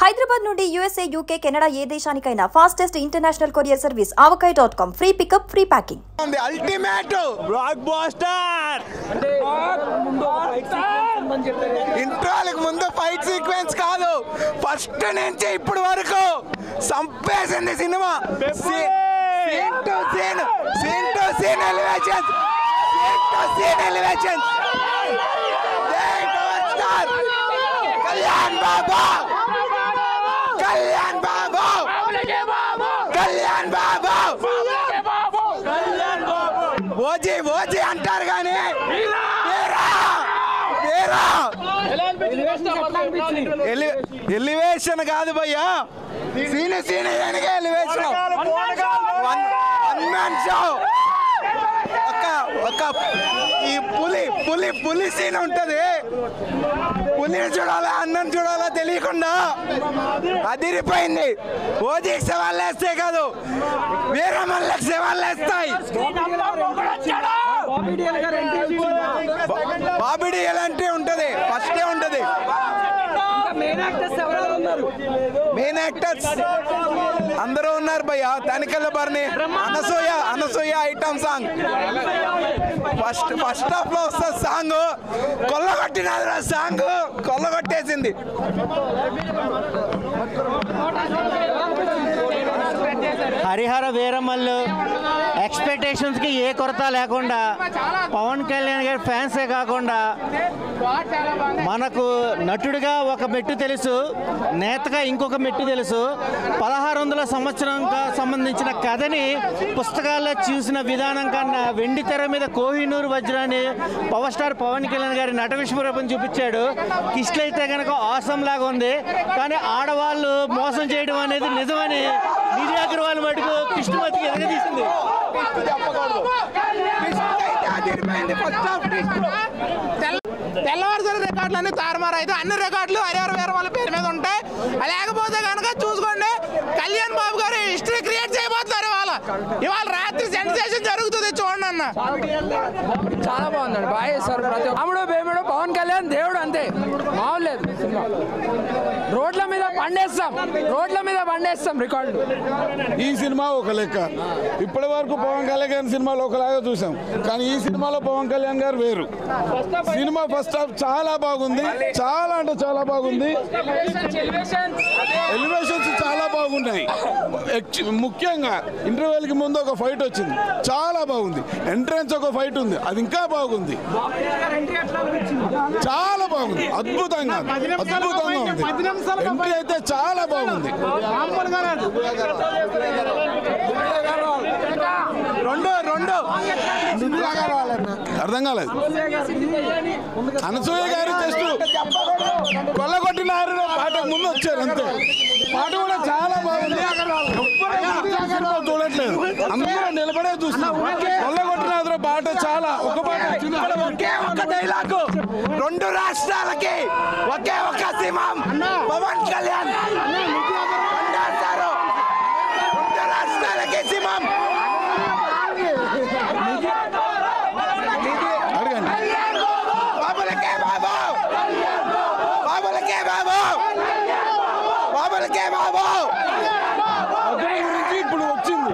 హైదరాబాద్ నుండి USA, UK, Canada ఏ దేశానికైనా fastest international courier service avocai.com. Free pickup, free packing. Ultimate blockbuster. ఇంట్రోలకు ముందు ఫైట్ సీక్వెన్స్ కాదు, ఫస్ట్ నుంచి ఇప్పుడు వరకు సంపేసింది సినిమా. Scene to scene elevations, Kalyan Babu, Kalyan Babu, Kalyan Babu, OG OG అంటారు కానీ ఎలివేషన్ కాదు భయ్యా, scene elevation. One man show. ఒక ఈ పులి సీన్ ఉంటది, పులిని చూడాలా అన్నం చూడాలా తెలియకుండా అదిరిపోయింది. ఓజీకి సవాళ్ళు వేస్తే కాదు, వీరమల్లకి సవాళ్ళు వేస్తాయి. బాబిడి ఎలాంటి ఉంటది, ఫస్టే ఉంటది. మెయిన్ యాక్టర్స్ అందరూ ఉన్నారు భయ్య. Tanikella Bharani, Anasuya item song first half లో వస్తుంది. సాంగ్ కొల్లగొట్టినది, సాంగ్ కొల్లగొట్టేసింది. హరిహర వీరమల్లు ఎక్స్పెక్టేషన్స్కి ఏ కొరత లేకుండా, పవన్ కళ్యాణ్ గారి ఫ్యాన్సే కాకుండా మనకు నటుడిగా ఒక మెట్టు తెలుసు, నేతగా ఇంకొక మెట్టు తెలుసు. 1600 సంవత్సరంగా సంబంధించిన కథని పుస్తకాల్లో చూసిన విధానం కన్నా వెండి తెర మీద కోహినూరు వజ్రాన్ని పవర్ స్టార్ పవన్ కళ్యాణ్ గారి నట విశ్వరూపం చూపించాడు. కిష్లు అయితే కనుక ఆసం లాగా ఉంది, కానీ ఆడవాళ్ళు మోసం చేయడం అనేది నిజమని నిధి అగర్వాల్ మటుకు కృష్ణమతికి ఎదగదీసింది. తెల్లవారుజాము రికార్డులు అన్ని తారుమారు అయితే అన్ని రికార్డులు హరిహర వీరమల్లు పేరు మీద ఉంటాయి. లేకపోతే కనుక చూసుకోండి, కళ్యాణ్ బాబు గారు హిస్టరీ క్రియేట్ చేయబోతున్నారు. ఇవాళ రాత్రి సెన్సేషన్ జరుగుతుంది, చూడండి అన్న. చాలా బాగుందండి, బాగా చేస్తారు. ప్రతి అమ్ముడు బేముడు పవన్ కళ్యాణ్ దేవుడు, అంతే, మామూలు లేదు. రోడ్ల మీద పండేస్తాం రికార్డులు. ఈ సినిమా ఒక లెక్క, ఇప్పటి వరకు పవన్ కళ్యాణ్ సినిమాలో ఒకలాగా చూసాం, కానీ ఈ సినిమాలో పవన్ కళ్యాణ్ గారు వేరు. సినిమా ఫస్ట్ హాఫ్ చాలా బాగుంది, చాలా అంటే చాలా బాగుంది. ఎలివేషన్స్ చాలా బాగున్నాయి. ముఖ్యంగా ఇంటర్వెల్కి ముందు ఒక ఫైట్ వచ్చింది, చాలా బాగుంది. ఎంట్రన్స్ ఒక ఫైట్ ఉంది, అది ఇంకా బాగుంది, చాలా బాగుంది, అద్భుతంగా ఉంది. ఎంట్రీ అయితే చాలా బాగుంది. అర్థం కాలేదు. అనసూయ గారు జస్ట్ కొల్లగొట్టినారు పాటకు ముందు వచ్చారు అంతే. పాట కూడా చాలా బాగుంది, చూడట్లేదు, అందరూ నిలబడే చూస్తున్నాం. కొల్లగొట్టినారు పాట చాలా, ఒక పాట ఒక డైలాగు, 2 రాష్ట్రాలకి ఒకే ఒక సింహం పవన్ కళ్యాణ్. 2 రాష్ట్రాలకి సింహం. బాబులకే బాబు, బాబులకే బాబు, బాబులకే బాబు గురించి ఇప్పుడు వచ్చింది.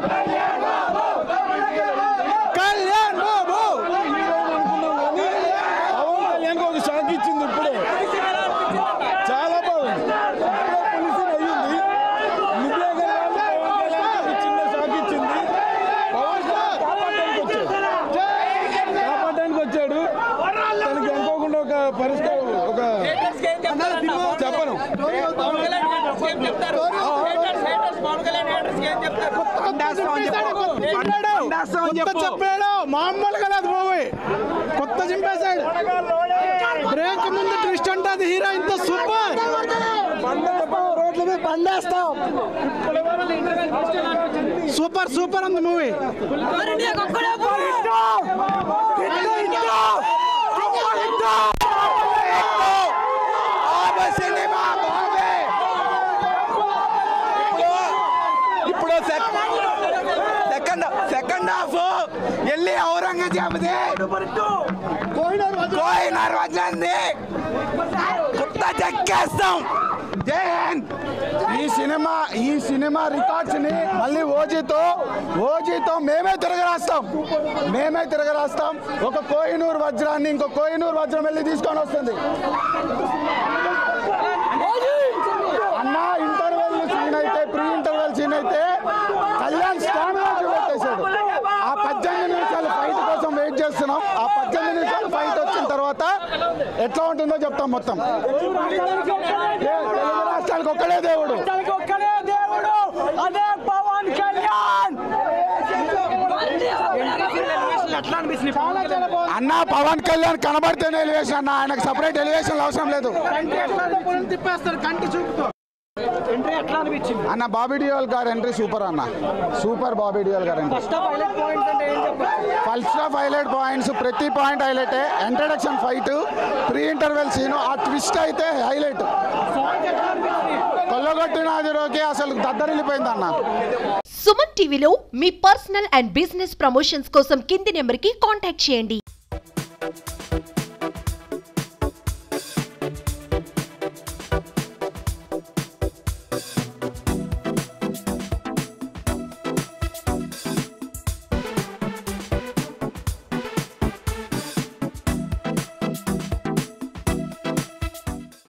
కళ్యాణ్ బాబు పవన్ కళ్యాణ్ ఒక షాక్ ఇచ్చింది ఇప్పుడే, చాలా బాగుంది. అయ్యింది చిన్న షాక్ ఇచ్చింది. పవన్ కాపాడడానికి వచ్చాడు. తనకి అనుకోకుండా ఒక పరిష్కారం, ఒక చెప్పను చెప్పాడు, మామూలుగా లేదు మూవీ, కొత్త చింపేశాడు. బ్రేక్ ముందు ట్విస్ట్ ఉంటుంది, హీరోయిన్ తో సూపర్. రోడ్ల మీద పండేస్తాం, సూపర్ ఉంది మూవీ. ఇప్పుడు సెకండ్ హాఫ్ వెళ్ళి ఔరంగజేబుది కోహినూర్ వజ్రాన్ని కొత్త చెక్కేస్తాం. జై హింద్. ఈ సినిమా రికార్డ్స్ ని మళ్ళీ ఓజీతో మేమే తిరగరాస్తాం. ఒక కోహినూర్ వజ్రాన్ని ఇంకో కోహినూర్ వజ్రం వెళ్ళి తీసుకొని వస్తుంది. అన్న ప్రీ ఇంటర్వెల్ సీన్ అయితే కళ్యాణ్ స్టాండ్ చూపెట్టేశాడు. ఆ 18 నిమిషాల ఫైట్ కోసం వెయిట్ చేస్తున్నాం. ఆ 18 నిమిషాల ఫైట్ వచ్చిన తర్వాత ఎట్లా ఉంటుందో చెప్తాం. మొత్తం తెలుగు రాష్ట్రాలకు ఒక్కడే దేవుడు, అదే పవన్ కళ్యాణ్. అన్న పవన్ కళ్యాణ్ కనబడితేనే ఎలివేషన్ అన్న, ఆయనకు సపరేట్ ఎలివేషన్ అవసరం లేదు అన్న. బాబీ డియోల్ గారి ఎంట్రీ సూపర్ అన్న, సూపర్. బాబీ డియోల్ గారి entry first half highlight points, ప్రతి పాయింట్ హైలైటే. Introduction fight, pre interval scene, ఆ ట్విస్ట్ అయితే హైలైట్. కొల్లగొట్టినాదిరోకి అసలు దద్దరిల్లిపోయింది అన్న. సుమన్ టీవీలో మీ పర్సనల్ అండ్ బిజినెస్ ప్రమోషన్స్ కోసం కింది నెంబర్కి కాంటాక్ట్ చేయండి.